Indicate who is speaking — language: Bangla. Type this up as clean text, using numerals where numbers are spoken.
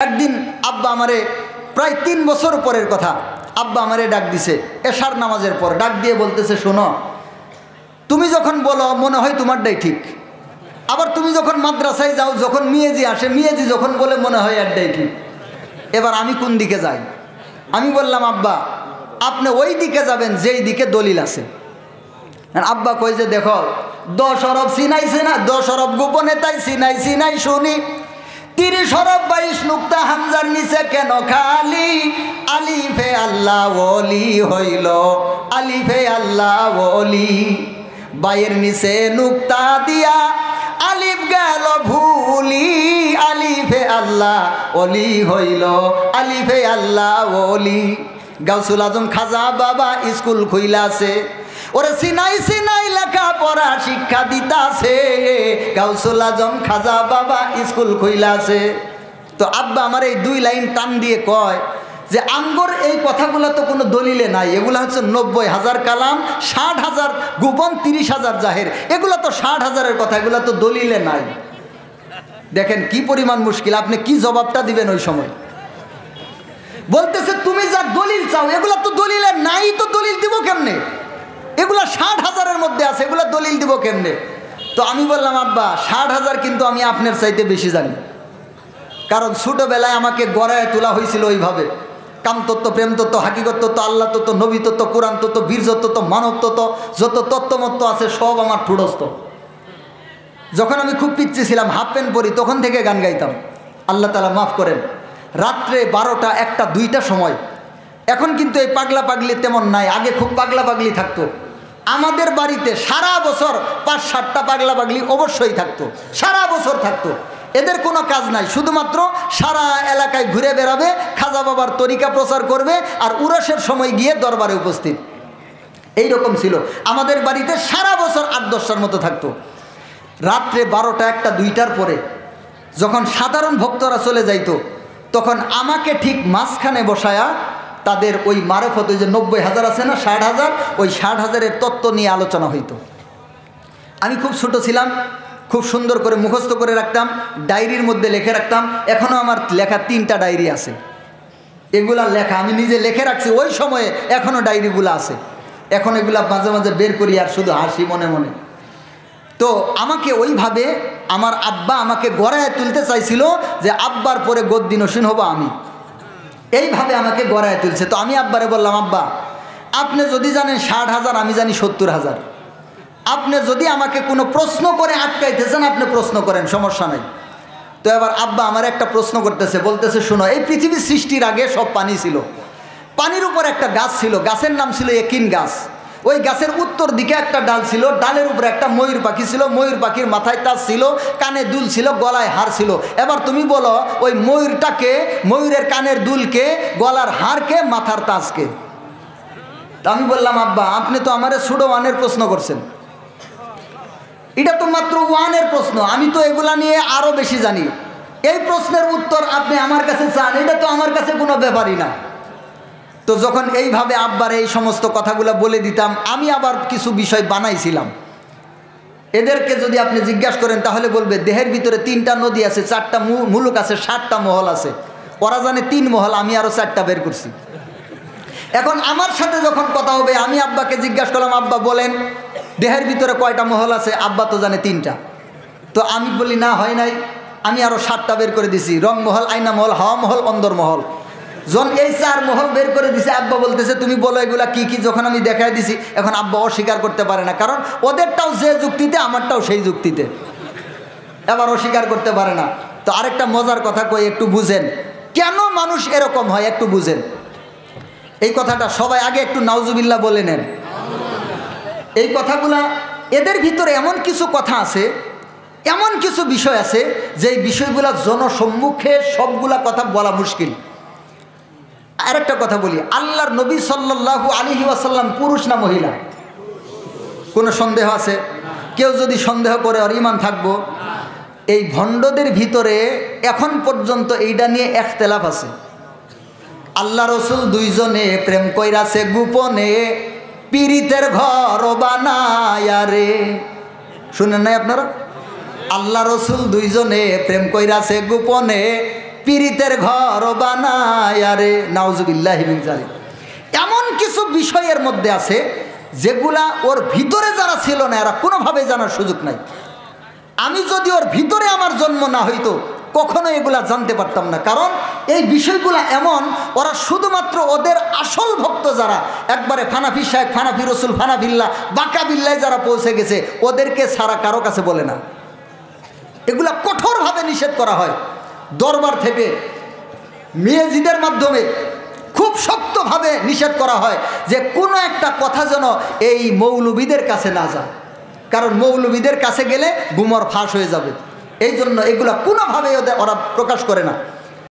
Speaker 1: একদিন আব্বা আমারে প্রায় ৩ বছর পরের কথা, আব্বা আমারে ডাক দিছে এশার নামাজের পর, ডাক দিয়ে বলতেছে, শোনো, তুমি যখন বলো মনে হয় তোমারটাই ঠিক, আবার তুমি যখন মাদ্রাসায় যাও, যখন মিয়েজি আসে, মিয়েজি যখন বলে মনে হয় একটাই ঠিক। এবার আমি কোন দিকে যাই? আমি বললাম, আব্বা আপনি ওই দিকে যাবেন যেই দিকে দলিল আছে। আব্বা কই যে, দেখো 10 অরব চিনাইছে না, 10 অরব গোপনে তাই চিনাই শুনি, 30 অরব 22 নুক্তা হামজার নিচে কেন খালি, আলিফে আল্লাহ ওলি হইল, আলিফে আল্লাহ ওলি, বাইয়ের নিচে নুক্তা দিয়া আলিফ গেল ভুলি, আলিফে আল্লাহ ওলি হইল, আলিফে আল্লাহ ওলি। গাউসুল আজম খাজা বাবা স্কুল খুইলাছে, ওরে সিনাই লেখা পড়া শিক্ষা দিতাছে, গাউসুল আজম খাজা বাবা স্কুল খুইলাছে। তো আব্বা আমার এই 2 লাইন টান দিয়ে কয় যে, আমগর এই কথাগুলো তো কোনো দলিলে নাই, এগুলো হচ্ছে 90,000 কালাম, 60,000 গোপন, 30,000 জাহের, এগুলো তো 60,000-এর কথা, এগুলো তো দলিলে নাই। দেখেন কি পরিমাণ মুশকিল, আপনি কি জবাবটা দিবেন ওই সময়? বলতেছে তুমি যা দলিল চাও এগুলো তো দলিলে নাই, তো দলিল দিব কেমনে? এগুলো 60,000-এর মধ্যে আছে, এগুলো দলিল দিব কেমনে? তো আমি বললাম, আব্বা 60,000 কিন্তু আমি আপনার চাইতে বেশি জানি, কারণ ছোটোবেলায় আমাকে গড়ায় তোলা হয়েছিল ওইভাবে, কামতত্ত্ব, প্রেমতত্ত্ব, হাকিকত তত্ত্ব, আল্লাহ তত্ত্ব, নবী তত্ত্ব, কোরআন তত্ত্ব, বীর্য তত্ত্ব, মানব তত্ত্ব, যত তত্ত্বমত্ত্ব আছে সব আমার ঠুড়স্থ। যখন আমি খুব পিচ্ছি ছিলাম, হাফ প্যান্ট পরি, তখন থেকে গান গাইতাম, আল্লাহ তাআলা মাফ করেন। রাত্রে 12টা, 1টা, 2টা সময়। এখন কিন্তু এই পাগলা পাগলি তেমন নাই, আগে খুব পাগলা পাগলি থাকতো আমাদের বাড়িতে। সারা বছর 5-7টা পাগলা পাগলি অবশ্যই থাকতো, সারা বছর থাকতো। এদের কোনো কাজ নাই, শুধুমাত্র সারা এলাকায় ঘুরে বেড়াবে, খাজা বাবার তরিকা প্রচার করবে, আর উরসের সময় গিয়ে দরবারে উপস্থিত। এই রকম ছিল আমাদের বাড়িতে, সারা বছর 8-10টার মতো থাকতো। রাত্রে 12টা, 1টা, 2টার পরে যখন সাধারণ ভক্তরা চলে যাইতো, তখন আমাকে ঠিক মাঝখানে বসায়া তাদের ওই মারফত, ওই যে 90,000 আছে না, 60,000, ওই 60,000-এর তত্ত্ব নিয়ে আলোচনা হইতো। আমি খুব ছোট ছিলাম, খুব সুন্দর করে মুখস্থ করে রাখতাম, ডায়েরির মধ্যে লিখে রাখতাম। এখনও আমার লেখা 3টা ডায়েরি আছে, এগুলা লেখা আমি নিজে লিখে রাখছি ওই সময়ে, এখনও ডায়েরিগুলো আছে। এখন এগুলা মাঝে মাঝে বের করি আর শুধু হাসি মনে মনে। তো আমাকে ওইভাবে আমার আব্বা আমাকে গড়ায় তুলতে চাইছিল যে আব্বার পরে গদ্দি নসীন হবো আমি, এইভাবে আমাকে গড়ায় তুলছে। তো আমি আব্বারে বললাম, আব্বা আপনি যদি জানেন 60,000, আমি জানি 70,000, আপনি যদি আমাকে কোনো প্রশ্ন করে আটকাইতেছেন, আপনি প্রশ্ন করেন, সমস্যা নাই। তো এবার আব্বা আমার একটা প্রশ্ন করতেছে, বলতেছে, শোনো, এই পৃথিবী সৃষ্টির আগে সব পানি ছিল, পানির উপর একটা গাছ ছিল, গাছের নাম ছিল একিন গাছ। ওই গাছের উত্তর দিকে একটা ডাল ছিল, ডালের উপরে একটা ময়ূর পাখি ছিল, ময়ূর পাখির মাথায় তাজ ছিল, কানে দুল ছিল, গলায় হার ছিল। এবার তুমি বলো, ওই ময়ূরটাকে, ময়ূরের কানের দুলকে, গলার হারকে, মাথার তাজকে? তা আমি বললাম, আব্বা আপনি তো আমার ছোট 1-এর প্রশ্ন করছেন, এটা তো মাত্র 1-এর প্রশ্ন, আমি তো এগুলা নিয়ে আরও বেশি জানি। এই প্রশ্নের উত্তর আপনি আমার কাছে চান, এটা তো আমার কাছে কোনো ব্যাপারই না। তো যখন এইভাবে আব্বার এই সমস্ত কথাগুলো বলে দিতাম, আমি আবার কিছু বিষয় বানাইছিলাম। এদেরকে যদি আপনি জিজ্ঞাসা করেন তাহলে বলবে, দেহের ভিতরে 3টা নদী আছে, 4টা মুলুক আছে, 7টা মহল আছে। ওরা জানে 3 মহল, আমি আরও 4টা বের করছি। এখন আমার সাথে যখন কথা হবে, আমি আব্বাকে জিজ্ঞাসা করলাম, আব্বা বলেন দেহের ভিতরে কয়টা মহল আছে? আব্বা তো জানে 3টা। তো আমি বলি, না হয় নাই, আমি আরও 7টা বের করে দিছি, রং মহল, আয়না মহল, হাওয়া মহল, অন্দর মহল। যখন এই 4 মহল বের করে দিছে, আব্বা বলতেছে, তুমি বলো এগুলা কি কি? যখন আমি দেখাই দিছি, এখন আব্বা অস্বীকার করতে পারে না, কারণ ওদেরটাও যে যুক্তিতে, আমারটাও সেই যুক্তিতে, এবার অস্বীকার করতে পারে না। তো আরেকটা মজার কথা কই, একটু বুঝেন কেন মানুষ এরকম হয়, একটু বুঝেন এই কথাটা। সবাই আগে একটু নাউজুবিল্লাহ বলে নেন। এই কথাগুলা, এদের ভিতরে এমন কিছু কথা আছে, এমন কিছু বিষয় আছে, যে বিষয়গুলা জনসম্মুখে সবগুলা কথা বলা মুশকিল। আরেকটা কথা বলি, আল্লাহর নবী সাল্লাল্লাহু আলাইহি ওয়াসাল্লাম পুরুষ না মহিলা? কোনো সন্দেহ আছে? কেউ যদি সন্দেহ করে ওর ঈমান থাকবো? এই ভণ্ডদের ভিতরে এখন পর্যন্ত এইটা নিয়ে ইখতিলাফ আছে। আল্লাহ রসুল 2 জনে প্রেম কইরাছে গোপনে, পীরিতের ঘর বানায়া রে। শুনেন নাই আপনারা? আল্লাহ রসুল 2 জনে প্রেম কইরাছে গোপনে, পীড়িতের ঘর বানায় রে, নাউজুবিল্লাহি মিন যালিক। এমন কিছু বিষয়ের মধ্যে আছে যেগুলা ওর ভিতরে যারা ছিল না এরা কোনোভাবে জানার সুযোগ নাই। আমি যদি ওর ভিতরে আমার জন্ম না হইতো কখনো এগুলা জানতে পারতাম না, কারণ এই বিষয়গুলা এমন, ওরা শুধুমাত্র ওদের আসল ভক্ত যারা একবারে ফানাফি সাহেব, ফানাফি রসুল, ফানাফিল্লাহ, বাঁকা বিল্লায় যারা পৌঁছে গেছে ওদেরকে ছাড়া কারো কাছে বলে না। এগুলা কঠোরভাবে নিষেধ করা হয় দরবার থেকে, মেয়েজিদের মাধ্যমে খুব শক্তভাবে নিষেধ করা হয় যে কোনো একটা কথা যেন এই মৌলবীদের কাছে না যায়, কারণ মৌলবীদের কাছে গেলে গুমর ফাঁস হয়ে যাবে। এই জন্য এগুলা কোনোভাবে ওরা প্রকাশ করে না।